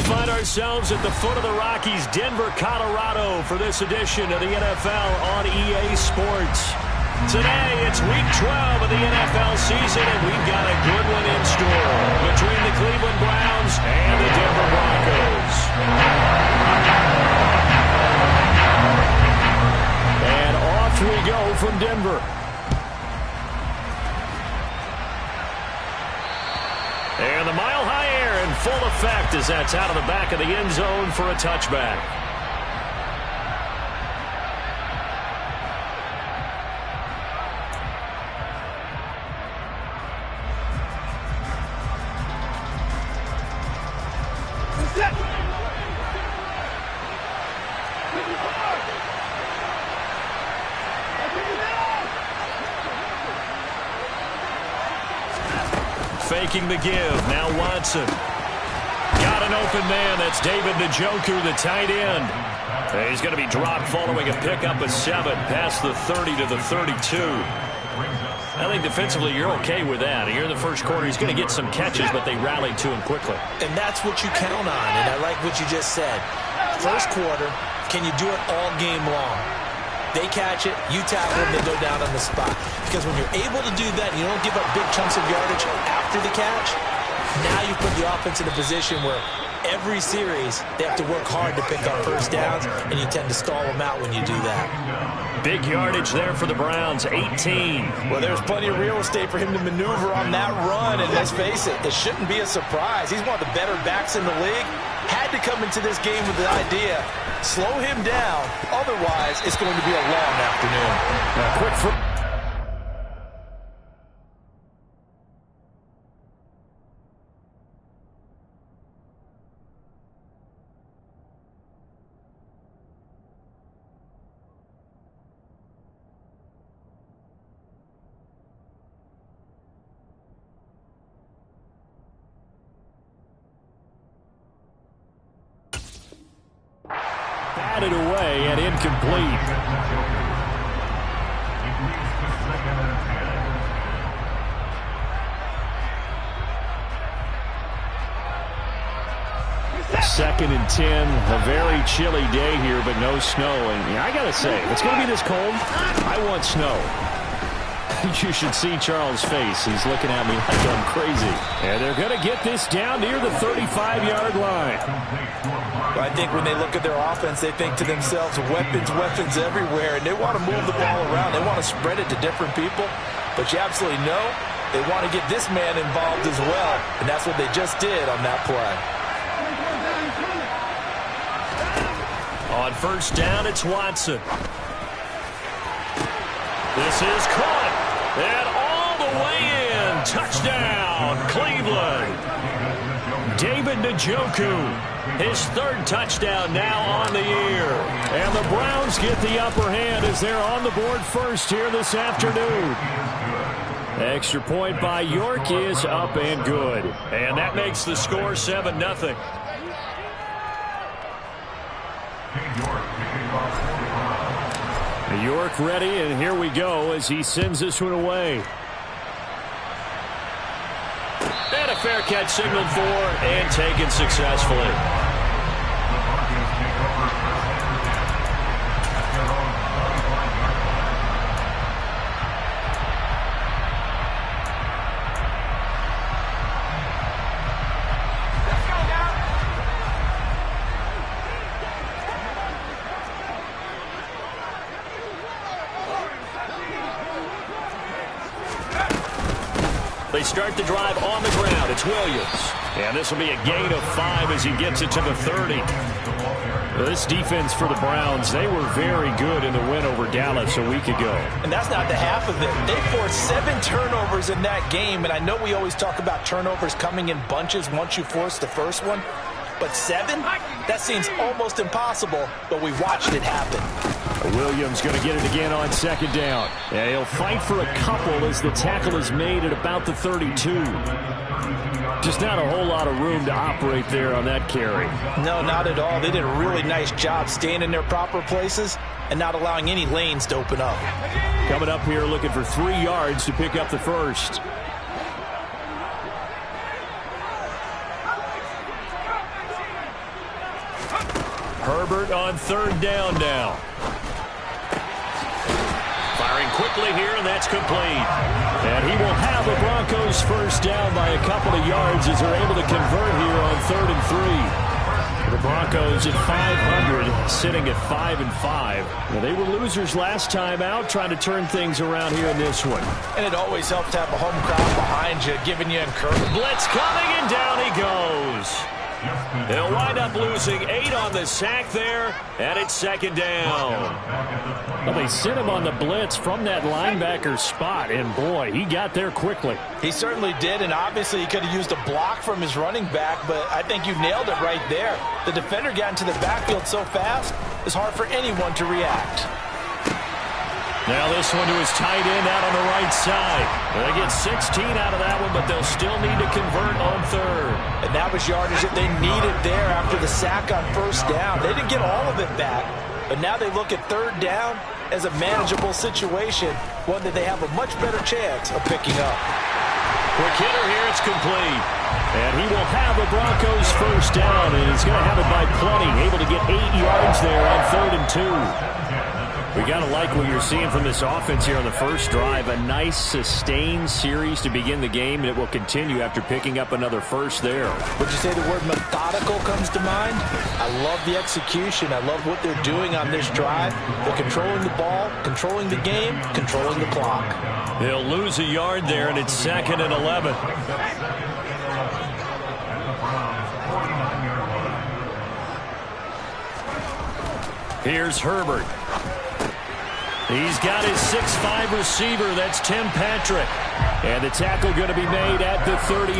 find ourselves at the foot of the Rockies, Denver, Colorado, for this edition of the NFL on EA Sports. Today, it's Week 12 of the NFL season, and we've got a good one in store between the Cleveland Browns and the Denver Broncos. And off we go from Denver. And the mile-high air in full effect as that's out of the back of the end zone for a touchback. Faking the give. Now Watson. Got an open man. That's David Njoku, the tight end. He's going to be dropped following a pickup of 7 past the 30 to the 32. I think defensively you're okay with that. Here in the first quarter, he's going to get some catches, but they rallied to him quickly. And that's what you count on, and I like what you just said. First quarter, can you do it all game long? They catch it, you tackle them, they go down on the spot. Because when you're able to do that and you don't give up big chunks of yardage after the catch, now you put the offense in a position where every series they have to work hard to pick up first downs, and you tend to stall them out when you do that. Big yardage there for the Browns, 18. Well, there's plenty of real estate for him to maneuver on that run, and let's face it, it shouldn't be a surprise. He's one of the better backs in the league. Had to come into this game with the idea, slow him down, otherwise it's going to be a long afternoon. Quick for... batted away and incomplete. Second and 10, a very chilly day here, but no snow. And I gotta say, if it's gonna be this cold, I want snow. You should see Charles' face. He's looking at me like I'm crazy. And they're gonna get this down near the 35-yard line. Well, I think when they look at their offense, they think to themselves, weapons everywhere, and they want to move the ball around. They want to spread it to different people, but you absolutely know they want to get this man involved as well, and that's what they just did on that play. On first down, it's Watson. This is caught, and all the way in. Touchdown, Cleveland. David Njoku. His third touchdown now on the year. And the Browns get the upper hand as they're on the board first here this afternoon. Extra point by York is up and good. And that makes the score 7-0. York ready, and here we go as he sends this one away. And a fair catch signaled for and taken successfully. They start the drive on the ground. It's Williams. And this will be a gain of 5 as he gets it to the 30. This defense for the Browns, they were very good in the win over Dallas a week ago. And that's not the half of it. They forced 7 turnovers in that game, and I know we always talk about turnovers coming in bunches once you force the first one. But 7? That seems almost impossible, but we watched it happen. Williams going to get it again on second down. Yeah, he'll fight for a couple as the tackle is made at about the 32. Just not a whole lot of room to operate there on that carry. No, not at all. They did a really nice job staying in their proper places and not allowing any lanes to open up. Coming up here looking for 3 yards to pick up the first. Herbert on 3rd down now. Firing quickly here, and that's complete. And he will have the Broncos first down by a couple of yards as they're able to convert here on 3rd and 3. The Broncos at 500, sitting at 5-5. Well, they were losers last time out, trying to turn things around here in this one. And it always helps to have a home crowd behind you, giving you encouragement. Blitz coming, and down he goes. They'll wind up losing 8 on the sack there, and it's 2nd down. Well, they sent him on the blitz from that linebacker spot, and boy, he got there quickly. He certainly did, and obviously he could have used a block from his running back, but I think you nailed it right there. The defender got into the backfield so fast, it's hard for anyone to react. Now this one to his tight end out on the right side. They get 16 out of that one, but they'll still need to convert on 3rd. And that was yardage that they needed there after the sack on 1st down. They didn't get all of it back, but now they look at 3rd down as a manageable situation, one that they have a much better chance of picking up. Quick hitter here, it's complete. And he will have the Broncos first down, and he's going to have it by plenty, able to get 8 yards there on 3rd and 2. We got to like what you're seeing from this offense here on the first drive. A nice, sustained series to begin the game, and it will continue after picking up another first there. Would you say the word methodical comes to mind? I love the execution. I love what they're doing on this drive. They're controlling the ball, controlling the game, controlling the clock. They'll lose a yard there, and it's 2nd and 11. Here's Herbert. He's got his 6'5" receiver. That's Tim Patrick. And the tackle going to be made at the 38.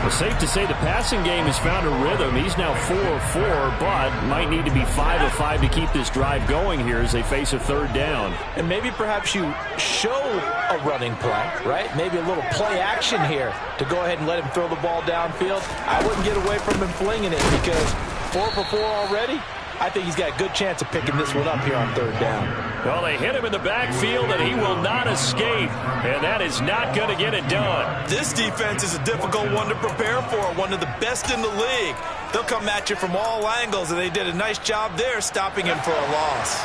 Well, safe to say the passing game has found a rhythm. He's now 4 of 4, but might need to be 5 of 5 to keep this drive going here as they face a 3rd down. And maybe perhaps you show a running play, right? Maybe a little play action here to go ahead and let him throw the ball downfield. I wouldn't get away from him flinging it because 4 for 4 already. I think he's got a good chance of picking this one up here on 3rd down. Well, they hit him in the backfield, and he will not escape. And that is not going to get it done. This defense is a difficult one to prepare for, one of the best in the league. They'll come at you from all angles, and they did a nice job there stopping him for a loss.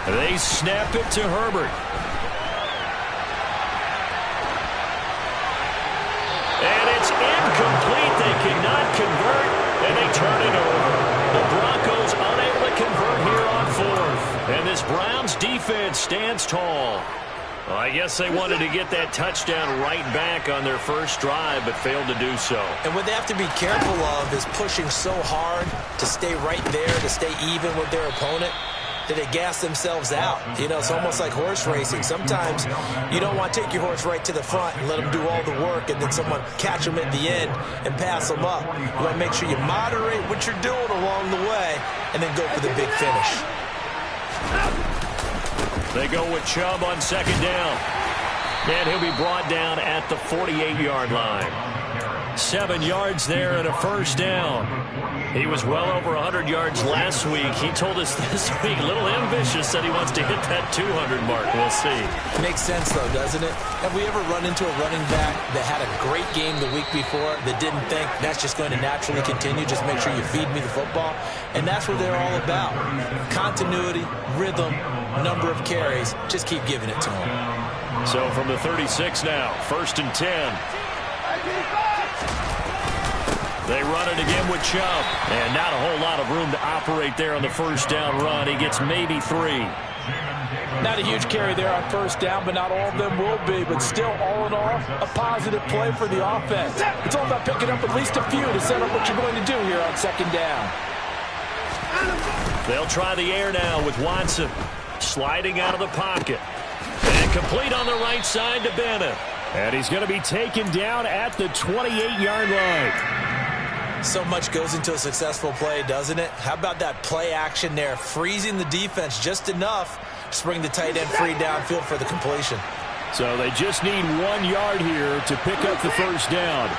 They snap it to Herbert. And it's incomplete. They cannot convert, and they turn it over. The Broncos unable to convert here on 4th. And this Browns defense stands tall. Well, I guess they wanted to get that touchdown right back on their first drive, but failed to do so. And what they have to be careful of is pushing so hard to stay right there, to stay even with their opponent, that they gas themselves out. You know, it's almost like horse racing. Sometimes you don't want to take your horse right to the front and let them do all the work and then someone catch them at the end and pass them up. You want to make sure you moderate what you're doing along the way and then go for the big finish. They go with Chubb on 2nd down. And he'll be brought down at the 48-yard line. 7 yards there and a first down. He was well over 100 yards last week. He told us this week, a little ambitious, that he wants to hit that 200 mark. We'll see. Makes sense, though, doesn't it? Have we ever run into a running back that had a great game the week before that didn't think that's just going to naturally continue? Just make sure you feed me the football. And that's what they're all about. Continuity, rhythm, number of carries. Just keep giving it to them. So from the 36 now, 1st and 10. They run it again with Chubb. And not a whole lot of room to operate there on the first down run. He gets maybe 3. Not a huge carry there on first down, but not all of them will be. But still, all in all, a positive play for the offense. It's all about picking up at least a few to set up what you're going to do here on 2nd down. They'll try the air now with Watson. Sliding out of the pocket. And complete on the right side to Bennett. And he's going to be taken down at the 28-yard line. So much goes into a successful play, doesn't it? How about that play action there, freezing the defense just enough to bring the tight end free downfield for the completion. So they just need 1 yard here to pick up the first down.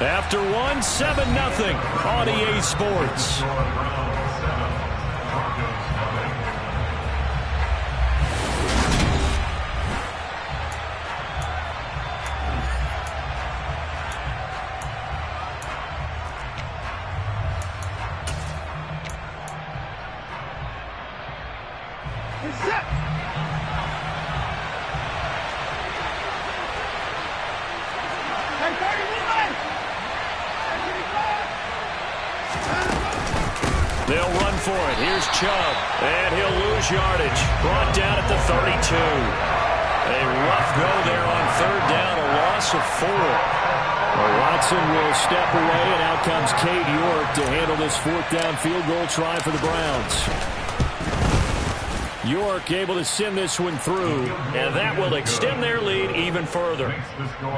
After one, 7-0 on EA Sports. They'll run for it. Here's Chubb, and he'll lose yardage. Brought down at the 32. A rough go there on third down, a loss of 4. Well, Watson will step away, and out comes Cade York to handle this fourth down field goal try for the Browns. York able to send this one through, and that will extend their lead even further.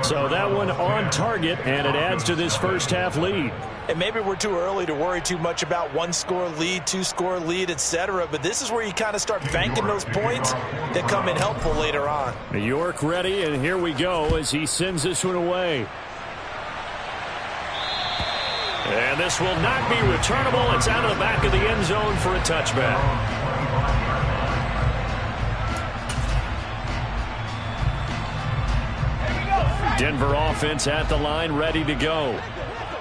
So that one on target, and it adds to this first half lead. And maybe we're too early to worry too much about one-score lead, two-score lead, etc. But this is where you kind of start banking those points that come in helpful later on. York ready, and here we go as he sends this one away. And this will not be returnable. It's out of the back of the end zone for a touchback. Denver offense at the line, ready to go.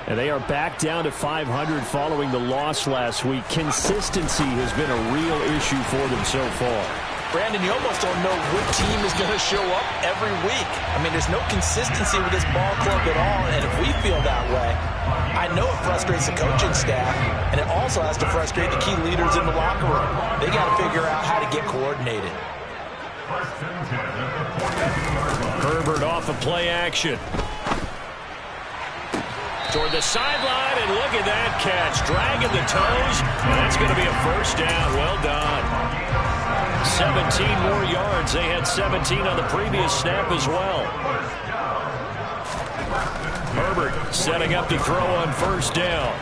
And they are back down to 500 following the loss last week. Consistency has been a real issue for them so far. Brandon, you almost don't know what team is going to show up every week. I mean, there's no consistency with this ball club at all, and if we feel that way, I know it frustrates the coaching staff, and it also has to frustrate the key leaders in the locker room. They got to figure out how to get coordinated. Herbert off of play action. Toward the sideline, and look at that catch. Dragging the toes, and that's going to be a first down. Well done. 17 more yards. They had 17 on the previous snap as well. Herbert setting up to throw on first down.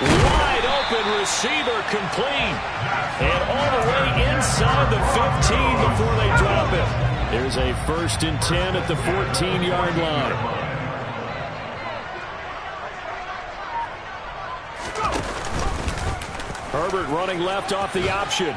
Wide open receiver complete. And all the way inside the 15 before they drop it. There's a 1st and 10 at the 14-yard line. Herbert running left off the option.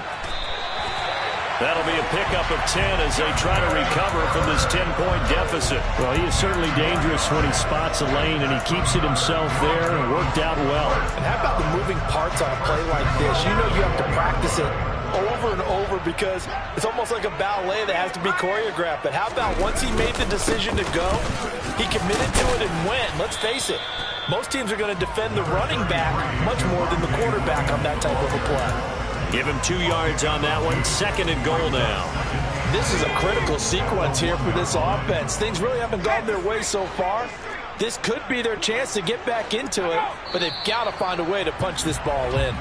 That'll be a pickup of 10 as they try to recover from this 10-point deficit. Well, he is certainly dangerous when he spots a lane, and he keeps it himself there and worked out well. And how about the moving parts on a play like this? You know you have to practice it over and over because it's almost like a ballet that has to be choreographed. But how about once he made the decision to go, he committed to it and went. Let's face it, most teams are going to defend the running back much more than the quarterback on that type of a play. Give him 2 yards on that one. 2nd and goal now. This is a critical sequence here for this offense. Things really haven't gone their way so far. This could be their chance to get back into it, but they've got to find a way to punch this ball in.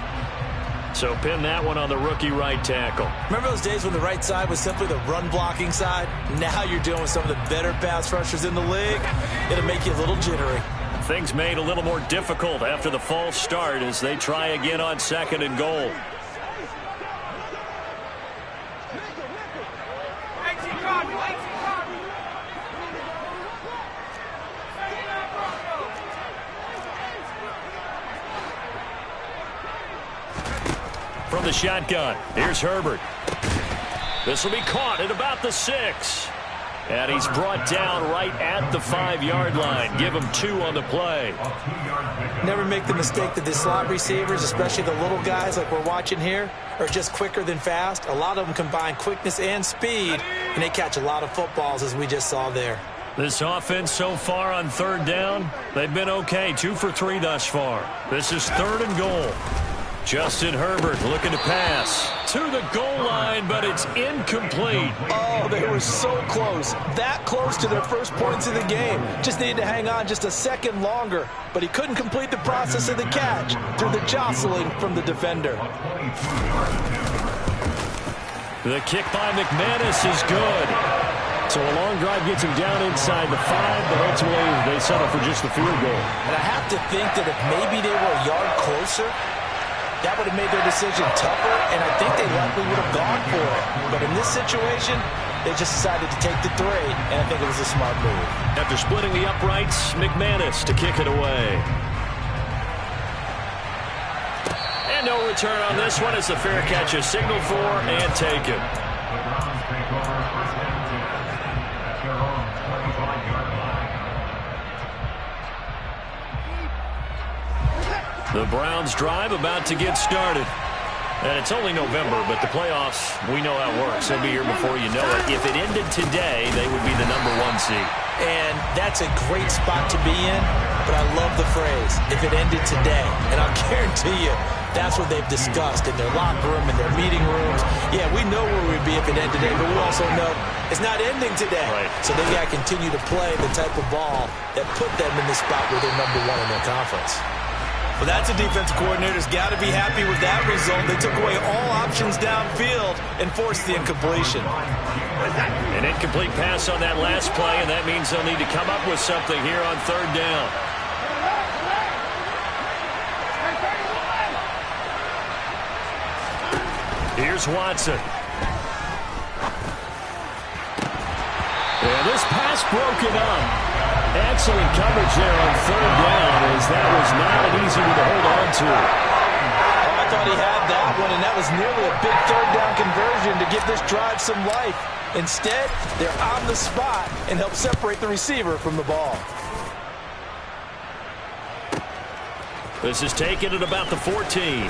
So pin that one on the rookie right tackle. Remember those days when the right side was simply the run-blocking side? Now you're dealing with some of the better pass rushers in the league. It'll make you a little jittery. Things made a little more difficult after the false start as they try again on 2nd and goal. From the shotgun, here's Herbert. This will be caught at about the 6. And he's brought down right at the 5-yard line. Give him 2 on the play. Never make the mistake that the slot receivers, especially the little guys like we're watching here, are just quicker than fast. A lot of them combine quickness and speed, and they catch a lot of footballs, as we just saw there. This offense so far on 3rd down, they've been okay. 2 for 3 thus far. This is 3rd and goal. Justin Herbert looking to pass to the goal line, but it's incomplete. Oh, they were so close. That close to their first points of the game. Just needed to hang on just a second longer, but he couldn't complete the process of the catch through the jostling from the defender. The kick by McManus is good. So a long drive gets him down inside the 5, but ultimately they settle for just the field goal. And I have to think that if maybe they were a yard closer, that would have made their decision tougher, and I think they likely would have gone for it. But in this situation, They just decided to take the 3, and I think it was a smart move. After splitting the uprights, McManus to kick it away. And no return on this one. It's a fair catch, a signal for, and taken. The Browns drive about to get started. And it's only November, but the playoffs, we know how it works. They'll be here before you know it. If it ended today, they would be the #1 seed. And that's a great spot to be in, but I love the phrase, if it ended today. And I'll guarantee you, that's what they've discussed in their locker room, in their meeting rooms. Yeah, we know where we'd be if it ended today, but we also know it's not ending today. Right. So they got to continue to play the type of ball that put them in the spot where they're #1 in their conference. Well, that's a defensive coordinator's got to be happy with that result. They took away all options downfield and forced the incompletion. An incomplete pass on that last play, and that means they'll need to come up with something here on 3rd down. Here's Watson. And this pass broken up. Excellent coverage there on 3rd down, as that was not an easy one to hold on to. Oh, I thought he had that one, and that was nearly a big 3rd down conversion to give this drive some life. Instead, they're on the spot and help separate the receiver from the ball. This is taken at about the 14.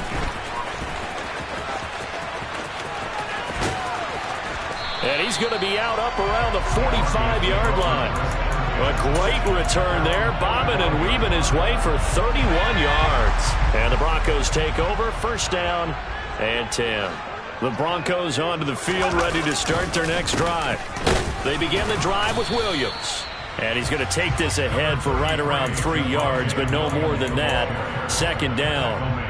And he's going to be out up around the 45-yard line. A great return there, bobbing and weaving his way for 31 yards. And the Broncos take over, 1st down and 10. The Broncos onto the field, ready to start their next drive. They begin the drive with Williams. And he's going to take this ahead for right around 3 yards, but no more than that. 2nd down.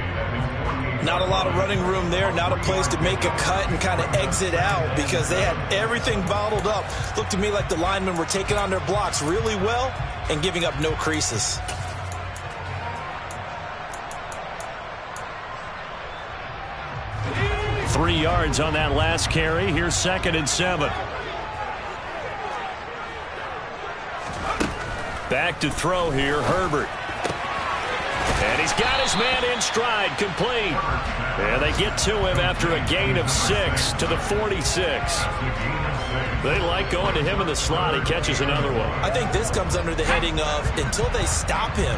Not a lot of running room there, not a place to make a cut and kind of exit out because they had everything bottled up. Looked to me like the linemen were taking on their blocks really well and giving up no creases. Three yards on that last carry. Here's 2nd and 7. Back to throw here, Herbert. And he's got his man in stride, complete. And they get to him after a gain of 6 to the 46. They like going to him in the slot. He catches another one. I think this comes under the heading of until they stop him,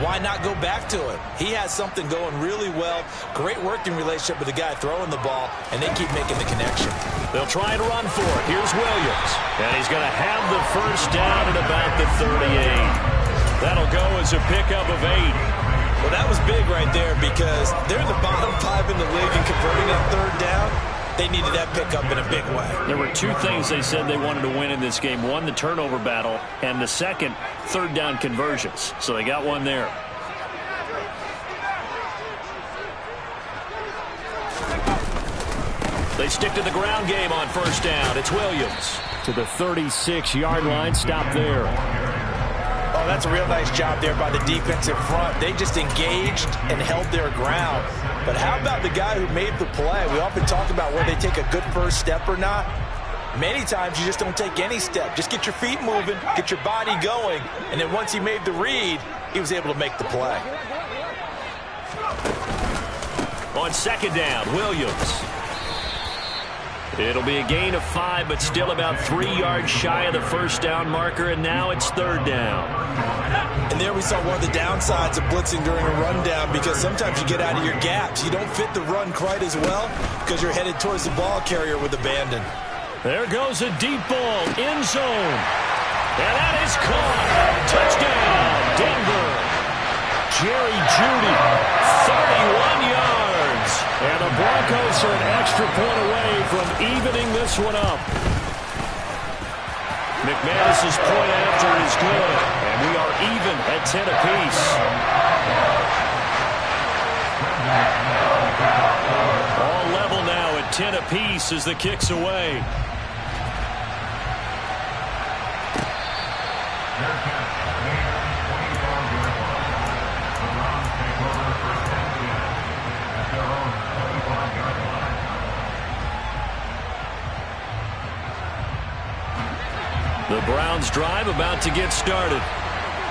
why not go back to it? He has something going really well. Great working relationship with the guy throwing the ball, and they keep making the connection. They'll try to run for it. Here's Williams. And he's going to have the 1st down at about the 38. That'll go as a pickup of 8. Well, that was big right there because they're in the bottom 5 in the league and converting on 3rd down. They needed that pickup in a big way. There were 2 things they said they wanted to win in this game. One, the turnover battle, and the second, 3rd down conversions. So they got one there. They stick to the ground game on 1st down. It's Williams to the 36-yard line. Stop there. Oh, that's a real nice job there by the defensive front. They just engaged and held their ground. But how about the guy who made the play? We often talk about whether they take a good first step or not. Many times you just don't take any step. Just get your feet moving, get your body going, and then once he made the read, he was able to make the play. On 2nd down, Williams. It'll be a gain of 5, but still about 3 yards shy of the 1st down marker, and now it's 3rd down. And there we saw one of the downsides of blitzing during a rundown because sometimes you get out of your gaps. You don't fit the run quite as well because you're headed towards the ball carrier with abandon. There goes a deep ball, end zone. And that is caught. Touchdown, Denver. Jerry Jeudy, 31 yards. And the Broncos are an extra point away from evening this one up. McManus's point after is good. And we are even at 10 apiece. All level now at 10 apiece as the kick's away. The Browns drive about to get started.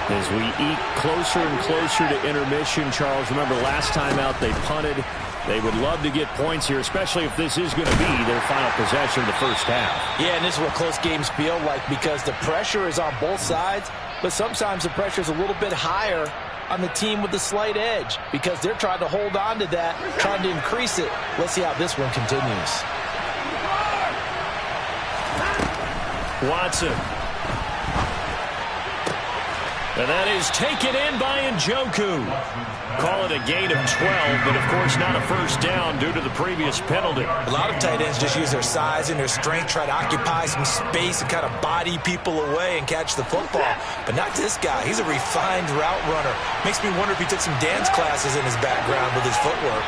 As we eke closer and closer to intermission, Charles, remember last time out they punted. They would love to get points here, especially if this is going to be their final possession of the first half. Yeah, and this is what close games feel like because the pressure is on both sides, but sometimes the pressure is a little bit higher on the team with the slight edge because they're trying to hold on to that, trying to increase it. Let's see how this one continues. Watson. And that is taken in by Njoku. Call it a gain of 12, but of course not a first down due to the previous penalty. A lot of tight ends just use their size and their strength, try to occupy some space and kind of body people away and catch the football. But not this guy. He's a refined route runner. Makes me wonder if he took some dance classes in his background with his footwork.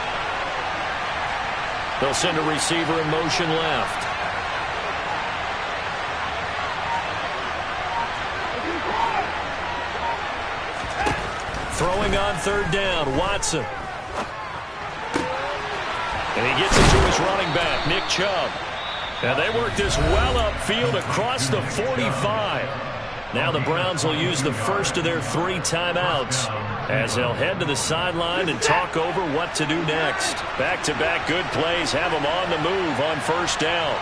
They'll send a receiver in motion left. Throwing on third down, Watson. And he gets it to his running back, Nick Chubb. And they work this well upfield across the 45. Now the Browns will use the first of their 3 timeouts as they'll head to the sideline and talk over what to do next. Back-to-back good plays have them on the move on first down.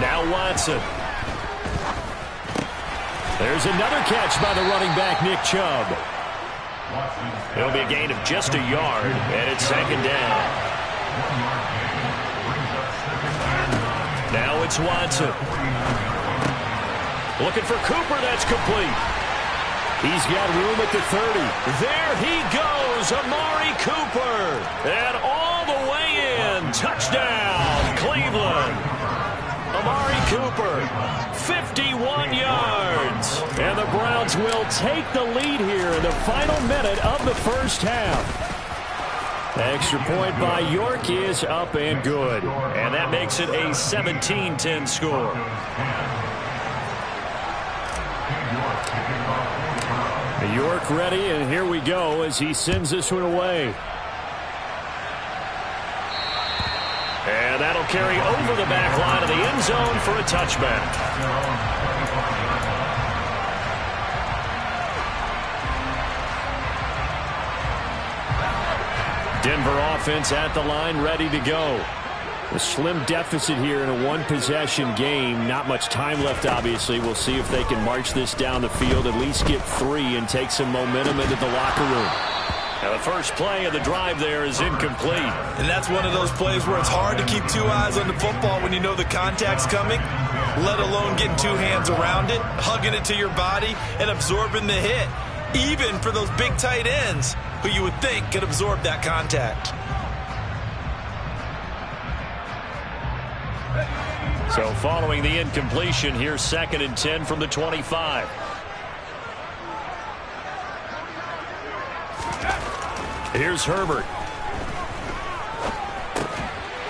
Now Watson. There's another catch by the running back, Nick Chubb. It'll be a gain of just a yard, and it's second down. Now it's Watson. Looking for Cooper, that's complete. He's got room at the 30. There he goes, Amari Cooper. And all the way in, touchdown, Cleveland. Amari Cooper, 51 yards. And the Browns will take the lead here in the final minute of the first half. The extra point by York is up and good. And that makes it a 17-10 score. York ready, and here we go as he sends this one away. And that'll carry over the back line of the end zone for a touchback. Denver offense at the line, ready to go. A slim deficit here in a one-possession game. Not much time left, obviously. We'll see if they can march this down the field, at least get 3 and take some momentum into the locker room. Now the first play of the drive there is incomplete. And that's one of those plays where it's hard to keep 2 eyes on the football when you know the contact's coming, let alone getting 2 hands around it, hugging it to your body, and absorbing the hit. Even for those big tight ends who you would think could absorb that contact. So following the incompletion, here's 2nd and 10 from the 25. Here's Herbert.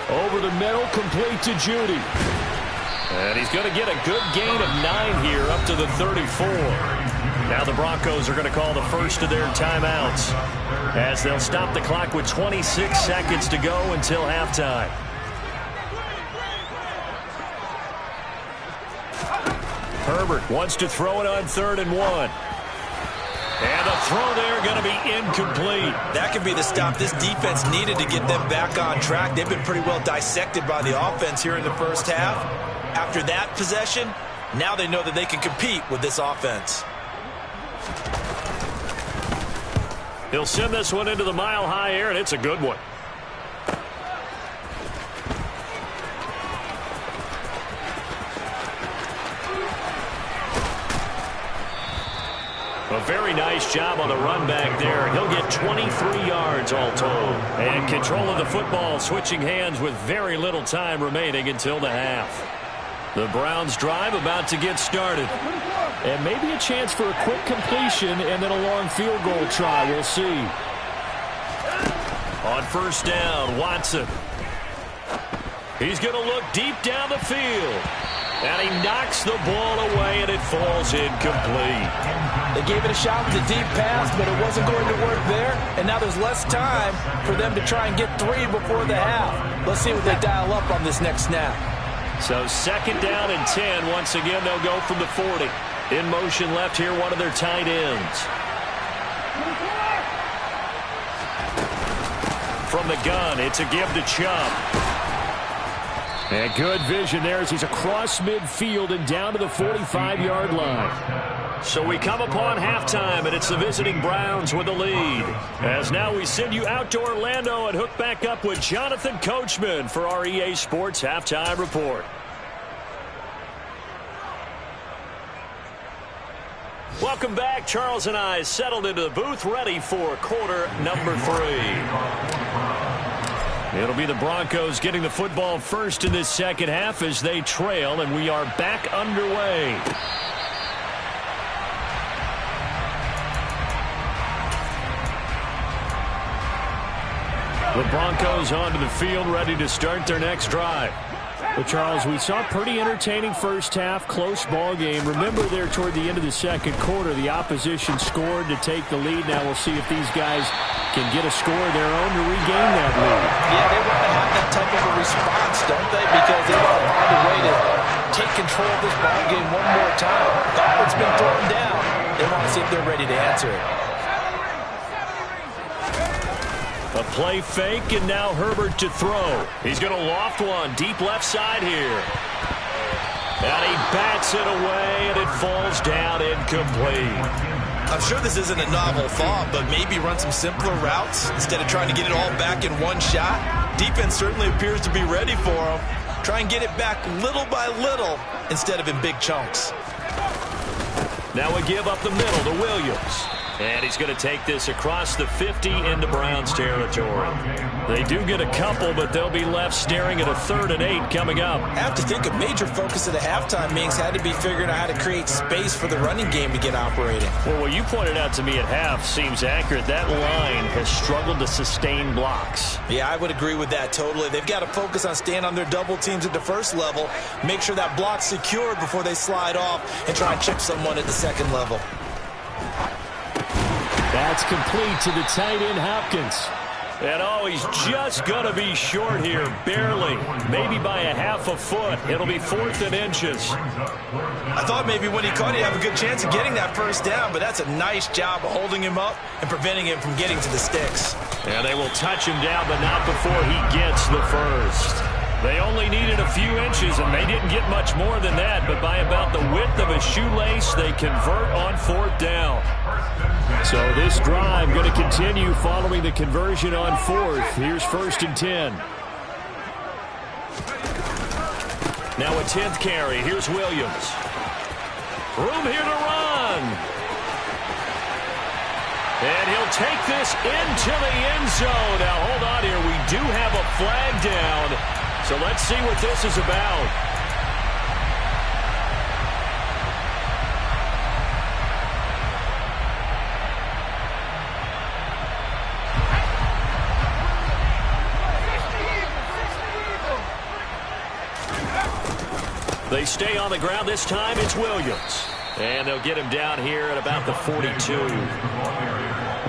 Over the middle, complete to Judy. And he's going to get a good gain of 9 here up to the 34. Now the Broncos are going to call the first of their timeouts as they'll stop the clock with 26 seconds to go until halftime. Herbert wants to throw it on 3rd and 1. And the throw there going to be incomplete. That could be the stop this defense needed to get them back on track. They've been pretty well dissected by the offense here in the first half. After that possession, now they know that they can compete with this offense. He'll send this one into the mile-high air, and it's a good one. A very nice job on the run back there. He'll get 23 yards all told. And control of the football, switching hands with very little time remaining until the half. The Browns drive about to get started. And maybe a chance for a quick completion and then a long field goal try. We'll see. On first down, Watson. He's going to look deep down the field. And he knocks the ball away, and it falls incomplete. They gave it a shot with a deep pass, but it wasn't going to work there. And now there's less time for them to try and get 3 before the half. Let's see what they dial up on this next snap. So second down and 10. Once again, they'll go from the 40. In motion left here, one of their tight ends. From the gun, it's a give to Chubb. And good vision there as he's across midfield and down to the 45-yard line. So we come upon halftime, and it's the visiting Browns with the lead. As now we send you out to Orlando and hook back up with Jonathan Coachman for our EA Sports Halftime Report. Welcome back. Charles and I settled into the booth, ready for quarter number 3. It'll be the Broncos getting the football first in this second half as they trail, and we are back underway. The Broncos onto the field, ready to start their next drive. Well, Charles, we saw a pretty entertaining first half, close ball game. Remember there toward the end of the second quarter, the opposition scored to take the lead. Now we'll see if these guys can get a score of their own to regain that lead. Yeah, they want to have that type of a response, don't they? Because they want to find a way to take control of this ball game one more time. It's been thrown down. They want to see if they're ready to answer it. A play fake, and now Herbert to throw. He's going to loft one deep left side here. And he bats it away, and it falls down incomplete. I'm sure this isn't a novel thought, but maybe run some simpler routes instead of trying to get it all back in one shot. Defense certainly appears to be ready for him. Try and get it back little by little instead of in big chunks. Now a give up the middle to Williams. And he's going to take this across the 50 into Browns territory. They do get a couple, but they'll be left staring at a 3rd and 8 coming up. I have to think a major focus of the halftime meetings had to be figuring out how to create space for the running game to get operating. Well, what you pointed out to me at half seems accurate. That line has struggled to sustain blocks. Yeah, I would agree with that totally. They've got to focus on staying on their double teams at the first level, make sure that block's secured before they slide off, and try and chip someone at the second level. That's complete to the tight end, Hopkins. And oh, he's just going to be short here, barely. Maybe by a half a foot. It'll be 4th and inches. I thought maybe when he caught it, he'd have a good chance of getting that first down, but that's a nice job of holding him up and preventing him from getting to the sticks. And they will touch him down, but not before he gets the first. They only needed a few inches, and they didn't get much more than that, but by about the width of a shoelace, they convert on 4th down. So this drive going to continue following the conversion on 4th. Here's 1st and 10. Now a 10th carry. Here's Williams. Room here to run. And he'll take this into the end zone. Now hold on here. We do have a flag down. So let's see what this is about. They stay on the ground. This time it's Williams. And they'll get him down here at about the 42.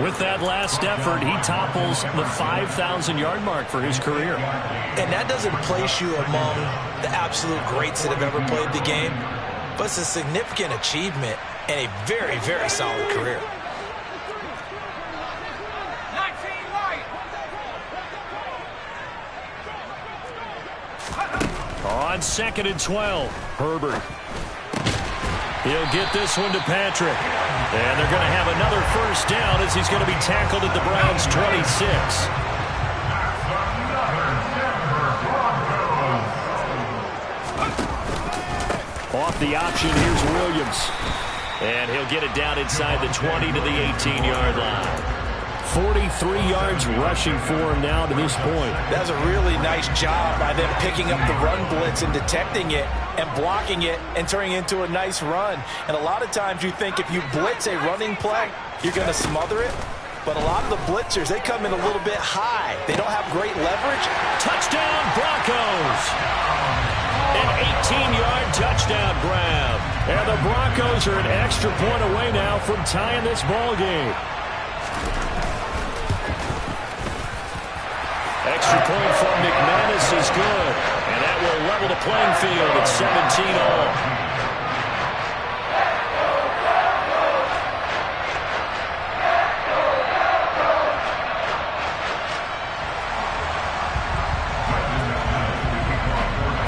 With that last effort, he topples the 5,000-yard mark for his career. And that doesn't place you among the absolute greats that have ever played the game, but it's a significant achievement and a very, very solid career. On 2nd and 12, Herbert. He'll get this one to Patrick. And they're going to have another first down as he's going to be tackled at the Browns' 26. Off the option, here's Williams. And he'll get it down inside the 20 to the 18-yard line. 43 yards rushing for him now to this point. That's a really nice job by them picking up the run blitz and detecting it and blocking it and turning it into a nice run. And a lot of times you think if you blitz a running play, you're going to smother it. But a lot of the blitzers, they come in a little bit high. They don't have great leverage. Touchdown, Broncos! An 18-yard touchdown grab. And the Broncos are an extra point away now from tying this ball game. Extra point from McManus is good. And that will level the playing field at 17 all.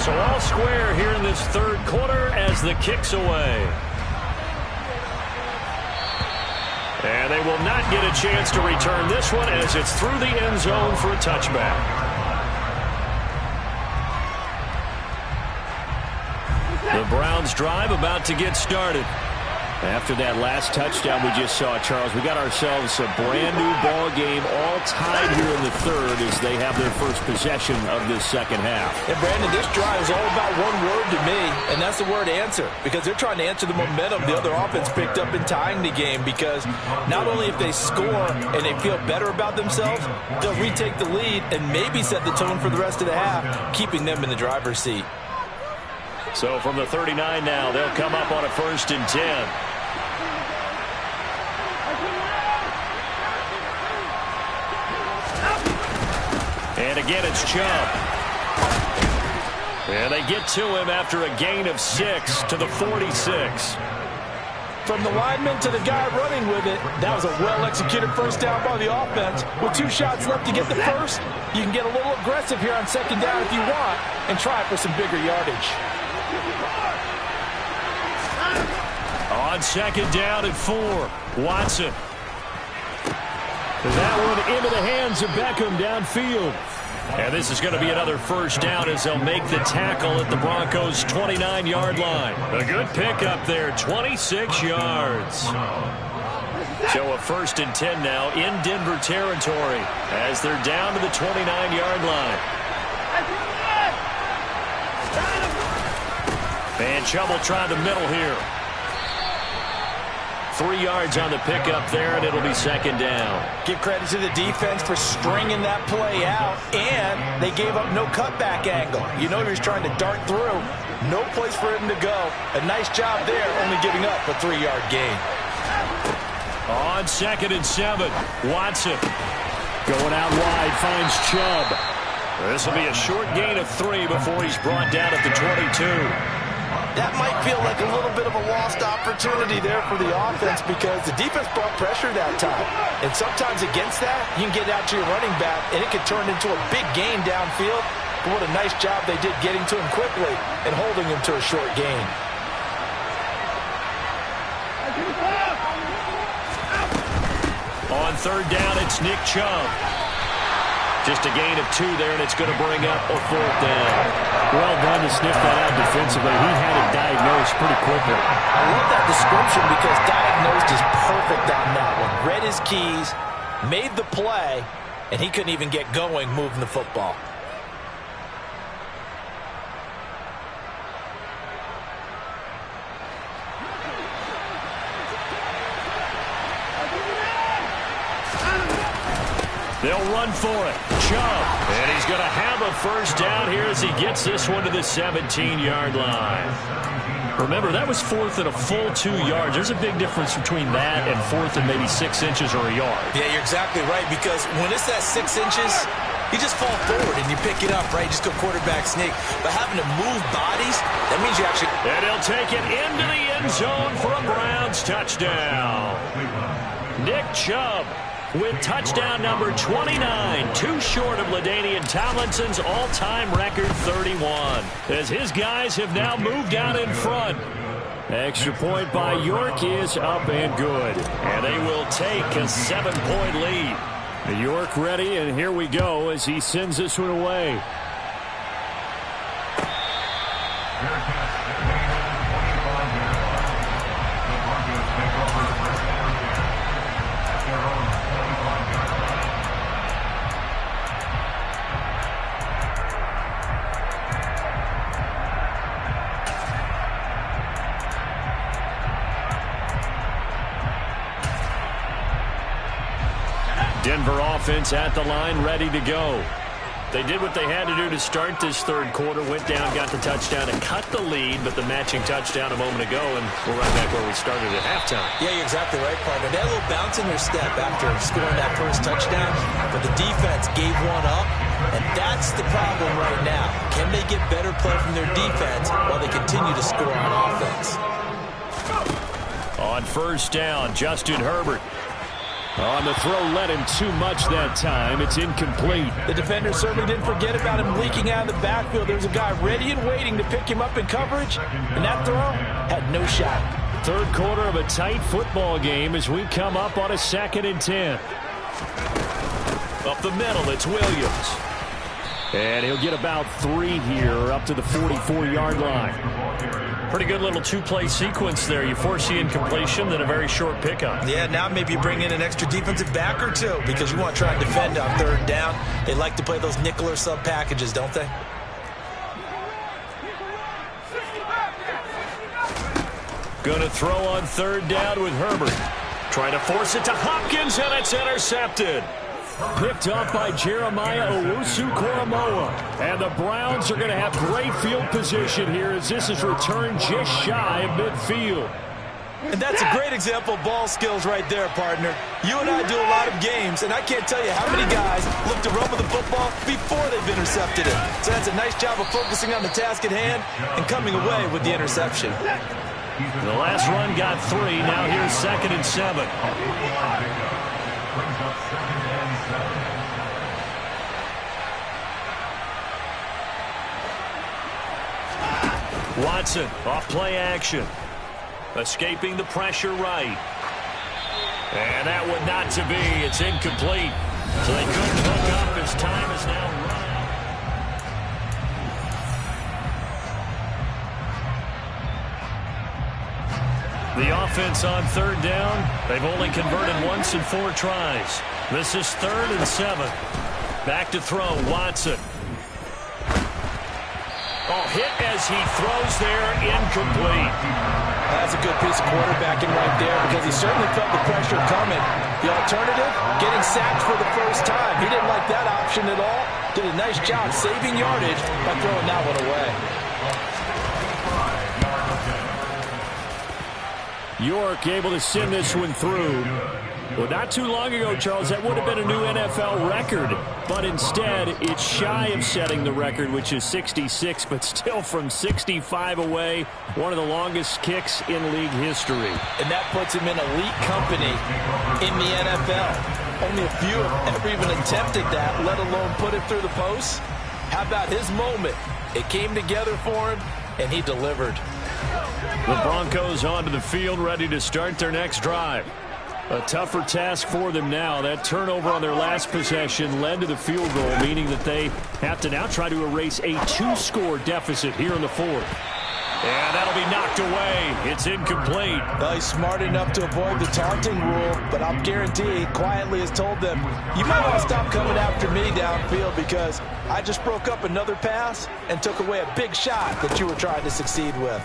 So all square here in this third quarter as the kick's away. And they will not get a chance to return this one as it's through the end zone for a touchback. The Browns drive about to get started. After that last touchdown we just saw, Charles, we got ourselves a brand new ball game, all tied here in the third as they have their first possession of this second half. And Brandon, this drive is all about one word to me, and that's the word answer, because they're trying to answer the momentum the other offense picked up in tying the game, because not only if they score and they feel better about themselves, they'll retake the lead and maybe set the tone for the rest of the half, keeping them in the driver's seat. So from the 39 now, they'll come up on a 1st and 10. And again, it's Chubb. And they get to him after a gain of 6 to the 46. From the lineman to the guy running with it, that was a well-executed first down by the offense. With 2 shots left to get the first, you can get a little aggressive here on second down if you want and try for some bigger yardage. On second down at 4, Watson. That one into the hands of Beckham downfield. And this is going to be another first down as they'll make the tackle at the Broncos' 29-yard line. A good pickup there, 26 yards. So a 1st and 10 now in Denver territory as they're down to the 29-yard line. And Chubb will try the middle here. 3 yards on the pickup there, and it'll be second down. Give credit to the defense for stringing that play out, and they gave up no cutback angle. You know he was trying to dart through. No place for him to go. A nice job there, only giving up a 3-yard gain. On 2nd and 7, Watson. Going out wide, finds Chubb. This will be a short gain of 3 before he's brought down at the 22. That might feel like a little bit of a lost opportunity there for the offense because the defense brought pressure that time. And sometimes against that, you can get out to your running back, and it can turn into a big gain downfield. But what a nice job they did getting to him quickly and holding him to a short gain. On 3rd down, it's Nick Chubb. Just a gain of 2 there, and it's going to bring up a 4th down. Well done to sniff that out defensively. He had it diagnosed pretty quickly. I love that description because diagnosed is perfect on that one. Read his keys, made the play, and he couldn't even get going moving the football. They'll run for it. Chubb. And he's going to have a first down here as he gets this one to the 17-yard line. Remember, that was 4th and a full 2 yards. There's a big difference between that and 4th and maybe 6 inches or a yard. Yeah, you're exactly right, because when it's that 6 inches, you just fall forward and you pick it up, right? You just go quarterback sneak. But having to move bodies, that means you actually... And he'll take it into the end zone for a Browns touchdown. Nick Chubb with touchdown number 29, 2 short of LaDainian Tomlinson's all-time record 31, as his guys have now moved out in front. Extra point by York is up and good, and they will take a 7-point lead. York ready, and here we go as he sends this one away. Denver offense at the line, ready to go. They did what they had to do to start this third quarter, went down, got the touchdown, and cut the lead, but the matching touchdown a moment ago, and we're right back where we started at halftime. Yeah, you're exactly right, partner. They had a little bounce in their step after scoring that first touchdown, but the defense gave one up, and that's the problem right now. Can they get better good play from their defense while they continue to score on offense. On first down, Justin Herbert. On the throw, led him too much that time. It's incomplete. The defender certainly didn't forget about him leaking out of the backfield. There's a guy ready and waiting to pick him up in coverage, and that throw had no shot. Third quarter of a tight football game as we come up on a 2nd and 10. Up the middle, it's Williams. And he'll get about 3 here up to the 44-yard line. Pretty good little two-play sequence there. You force the incompletion, then a very short pickup. Yeah, now maybe you bring in an extra defensive back or two because you want to try and defend on 3rd down. They like to play those nickel or sub packages, don't they? Going to throw on 3rd down with Herbert. Trying to force it to Hopkins, and it's intercepted. Picked up by Jeremiah Owusu-Koramoah. And the Browns are going to have great field position here as this is returned just shy of midfield. And that's a great example of ball skills right there, partner. You and I do a lot of games, and I can't tell you how many guys look to run with the football before they've intercepted it. So that's a nice job of focusing on the task at hand and coming away with the interception. The last run got 3. Now here's 2nd and 7. Watson off play action. Escaping the pressure right. And that one not to be. It's incomplete. So they couldn't hook up as time is now run. The offense on 3rd down, they've only converted once in 4 tries. This is 3rd and 7. Back to throw, Watson. Oh, hit as he throws there, incomplete. That's a good piece of quarterbacking right there because he certainly felt the pressure coming. The alternative, getting sacked for the first time. He didn't like that option at all. Did a nice job saving yardage by throwing that one away. York able to send this one through. Well, not too long ago, Charles, that would have been a new NFL record. But instead, it's shy of setting the record, which is 66, but still from 65 away, one of the longest kicks in league history. And that puts him in elite company in the NFL. Only a few have ever even attempted that, let alone put it through the post. How about his moment? It came together for him, and he delivered. The Broncos onto the field, ready to start their next drive. A tougher task for them now. That turnover on their last possession led to the field goal, meaning that they have to now try to erase a 2-score deficit here in the 4th. And that'll be knocked away. It's incomplete. Well, he's smart enough to avoid the taunting rule, but I'll guarantee he quietly has told them, you might want to stop coming after me downfield because I just broke up another pass and took away a big shot that you were trying to succeed with.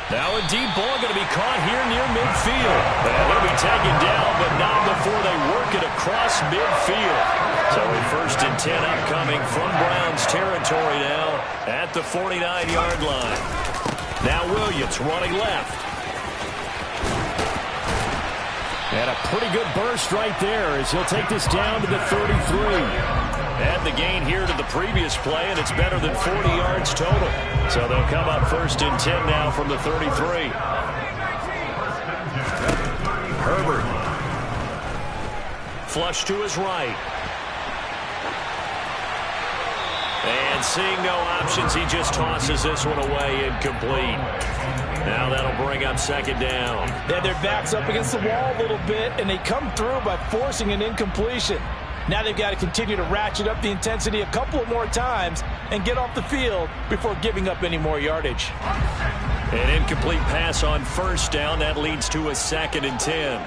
Now a deep ball going to be caught here near midfield. And it'll be taken down, but not before they work it across midfield. So a 1st and 10 upcoming from Browns territory now at the 49-yard line. Now Williams running left. And a pretty good burst right there as he'll take this down to the 33. Add the gain here to the previous play, and it's better than 40 yards total. So they'll come up 1st and 10 now from the 33. Herbert. Flush to his right. And seeing no options, he just tosses this one away, incomplete. Now that'll bring up 2nd down. Yeah, their back's up against the wall a little bit, and they come through by forcing an incompletion. Now they've got to continue to ratchet up the intensity a couple of more times and get off the field before giving up any more yardage. An incomplete pass on 1st down. That leads to a 2nd and 10.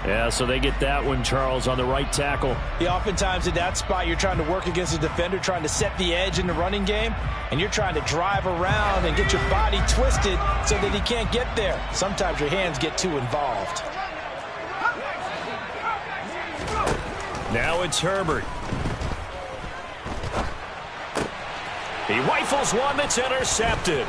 Yeah, so they get that one, Charles, on the right tackle. Yeah, oftentimes in that spot, you're trying to work against a defender, trying to set the edge in the running game, and you're trying to drive around and get your body twisted so that he can't get there. Sometimes your hands get too involved. Now it's Herbert. He rifles one that's intercepted.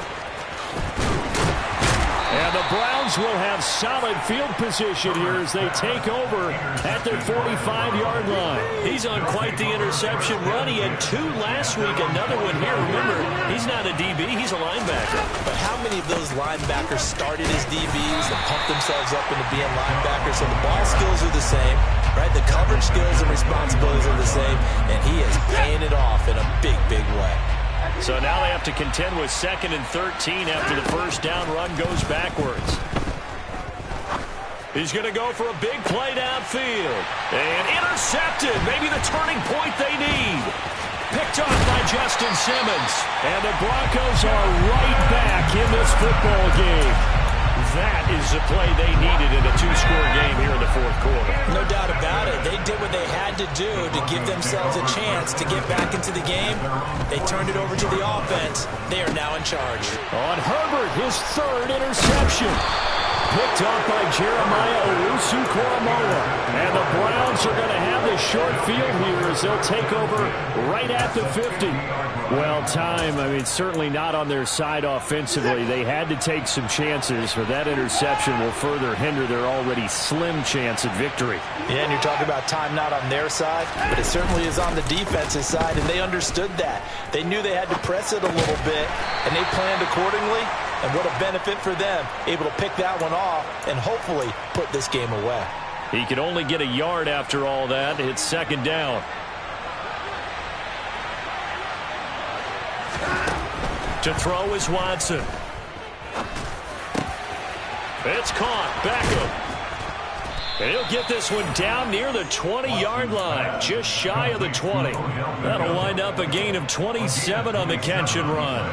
And the Browns will have solid field position here as they take over at their 45-yard line. He's on quite the interception run. He had 2 last week, another one here. Remember, he's not a DB, he's a linebacker. But how many of those linebackers started as DBs and pumped themselves up into being linebackers? So the ball skills are the same, right? The coverage skills and responsibilities are the same, and he is paying it off in a big, big way. So now they have to contend with 2nd and 13 after the first down run goes backwards. He's going to go for a big play downfield. And intercepted. Maybe the turning point they need. Picked off by Justin Simmons. And the Broncos are right back in this football game. That is the play they needed in a 2-score game here in the 4th quarter. No doubt about it. They did what they had to do to give themselves a chance to get back into the game. They turned it over to the offense. They are now in charge. On Herbert, his 3rd interception. Picked off by Jeremiah Owusu-Koramoah. And the Browns are going to have this short field here as they'll take over right at the 50. Well, certainly not on their side offensively. They had to take some chances, but that interception will further hinder their already slim chance at victory. Yeah, and you're talking about time not on their side, but it certainly is on the defensive side, and they understood that. They knew they had to press it a little bit, and they planned accordingly. And what a benefit for them, able to pick that one off and hopefully put this game away. He can only get a yard after all that. It's 2nd down. To throw is Watson. It's caught. Beckham. And he'll get this one down near the 20-yard line, just shy of the 20. That'll wind up a gain of 27 on the catch and run.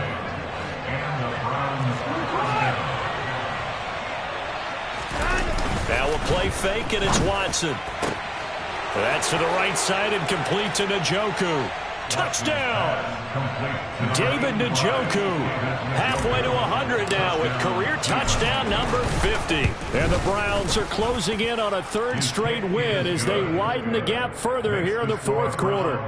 Now we'll play fake, and it's Watson. That's to the right side and complete to Njoku. Touchdown! David Njoku halfway to 100 now with career touchdown number 50. And the Browns are closing in on a 3rd straight win as they widen the gap further here in the 4th quarter.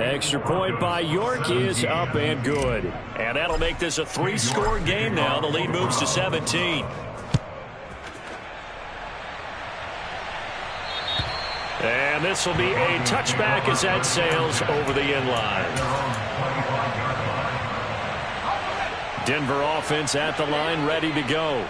Extra point by York is up and good. And that'll make this a 3-score game now. The lead moves to 17. And this will be a touchback as that sails over the end line. Denver offense at the line, ready to go.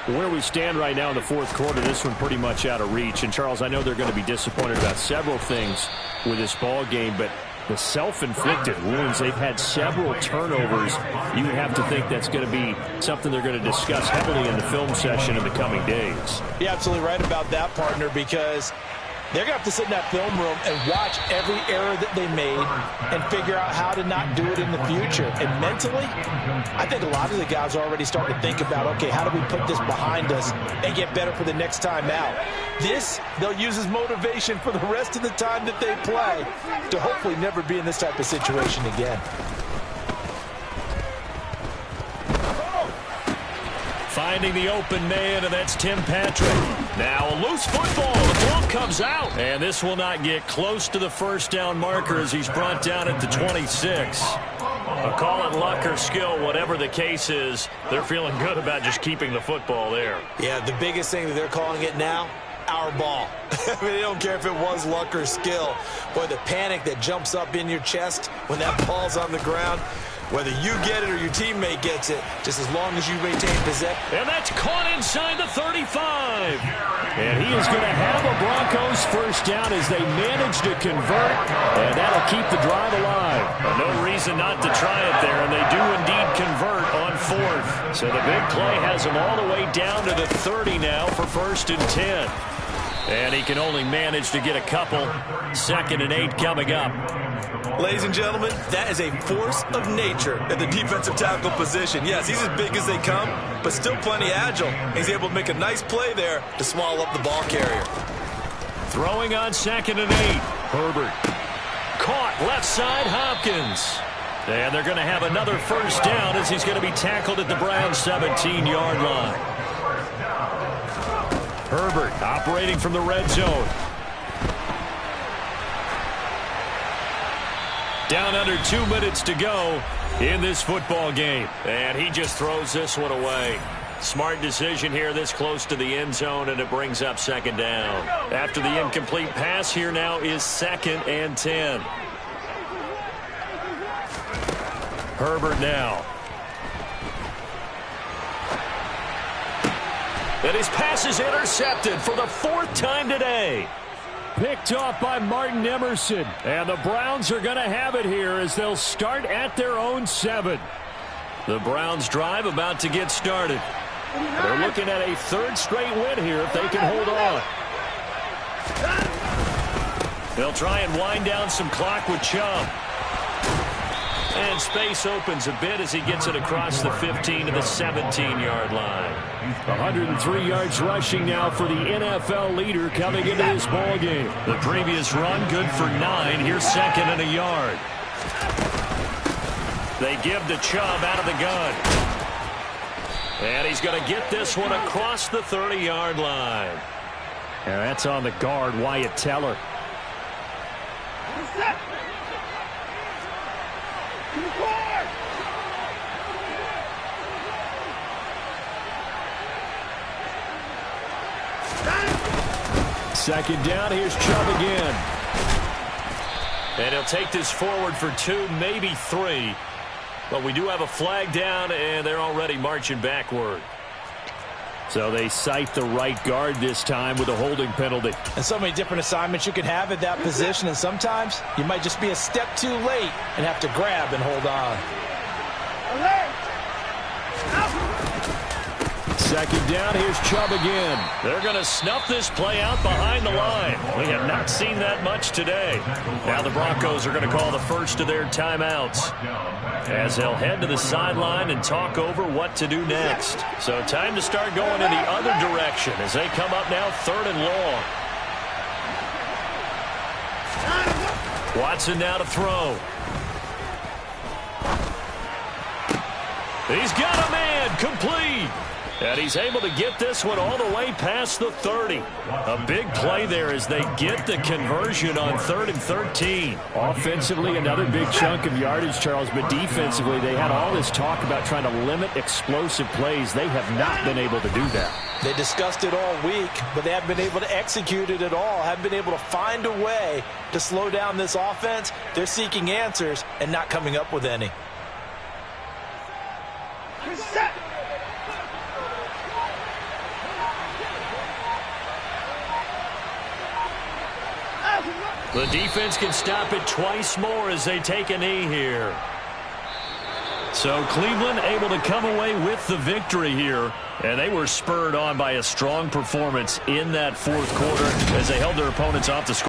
Where we stand right now in the 4th quarter, this one pretty much out of reach. And, Charles, I know they're going to be disappointed about several things with this ball game, but the self-inflicted wounds, they've had several turnovers. You would have to think that's going to be something they're going to discuss heavily in the film session in the coming days. You're absolutely right about that, partner, because they're going to have to sit in that film room and watch every error that they made and figure out how to not do it in the future. And mentally, I think a lot of the guys are already starting to think about, okay, how do we put this behind us and get better for the next time out? This, they'll use as motivation for the rest of the time that they play to hopefully never be in this type of situation again. Finding the open man, and that's Tim Patrick. Now a loose football. The ball comes out. And this will not get close to the 1st down marker as he's brought down at the 26. I'll call it luck or skill, whatever the case is. They're feeling good about just keeping the football there. Yeah, the biggest thing that they're calling it now, our ball. I mean, they don't care if it was luck or skill. Boy, the panic that jumps up in your chest when that ball's on the ground, whether you get it or your teammate gets it, just as long as you maintain possession. And that's caught inside the 35. And he is going to have a Broncos 1st down as they manage to convert, and that'll keep the drive alive. No reason not to try it there, and they do indeed convert on 4th. So the big play has him all the way down to the 30 now for 1st and 10. And he can only manage to get a couple. 2nd and 8 coming up. Ladies and gentlemen, that is a force of nature at the defensive tackle position. Yes, he's as big as they come, but still plenty agile. He's able to make a nice play there to swallow up the ball carrier. Throwing on 2nd and 8. Herbert. Caught left side, Hopkins. And they're going to have another 1st down as he's going to be tackled at the Browns' 17-yard line. Herbert operating from the red zone. Down under 2 minutes to go in this football game. And he just throws this one away. Smart decision here this close to the end zone, and it brings up second down. After the incomplete pass, here now is 2nd and 10. Herbert now. And his pass is intercepted for the 4th time today. Picked off by Martin Emerson. And the Browns are going to have it here as they'll start at their own 7. The Browns drive about to get started. They're looking at a 3rd straight win here if they can hold on. They'll try and wind down some clock with Chubb. And space opens a bit as he gets it across the 15 to the 17-yard line. 103 yards rushing now for the NFL leader coming into this ball game. The previous run good for 9. Here's 2nd and a yard. They give to Chubb out of the gun. And he's going to get this one across the 30-yard line. And that's on the guard, Wyatt Teller. Second down, here's Chubb again. And he'll take this forward for 2, maybe 3. But we do have a flag down, and they're already marching backward. So they cite the right guard this time with a holding penalty. And so many different assignments you can have at that position, and sometimes you might just be a step too late and have to grab and hold on. Second down, here's Chubb again. They're going to snuff this play out behind the line. We have not seen that much today. Now the Broncos are going to call the first of their timeouts as they'll head to the sideline and talk over what to do next. So time to start going in the other direction as they come up now 3rd and long. Watson now to throw. He's got a man, complete. And he's able to get this one all the way past the 30. A big play there as they get the conversion on 3rd and 13. Offensively, another big chunk of yardage, Charles, but defensively, they had all this talk about trying to limit explosive plays. They have not been able to do that. They discussed it all week, but they haven't been able to execute it at all, haven't been able to find a way to slow down this offense. They're seeking answers and not coming up with any. The defense can stop it twice more as they take a knee here. So Cleveland able to come away with the victory here. And they were spurred on by a strong performance in that 4th quarter as they held their opponents off the score.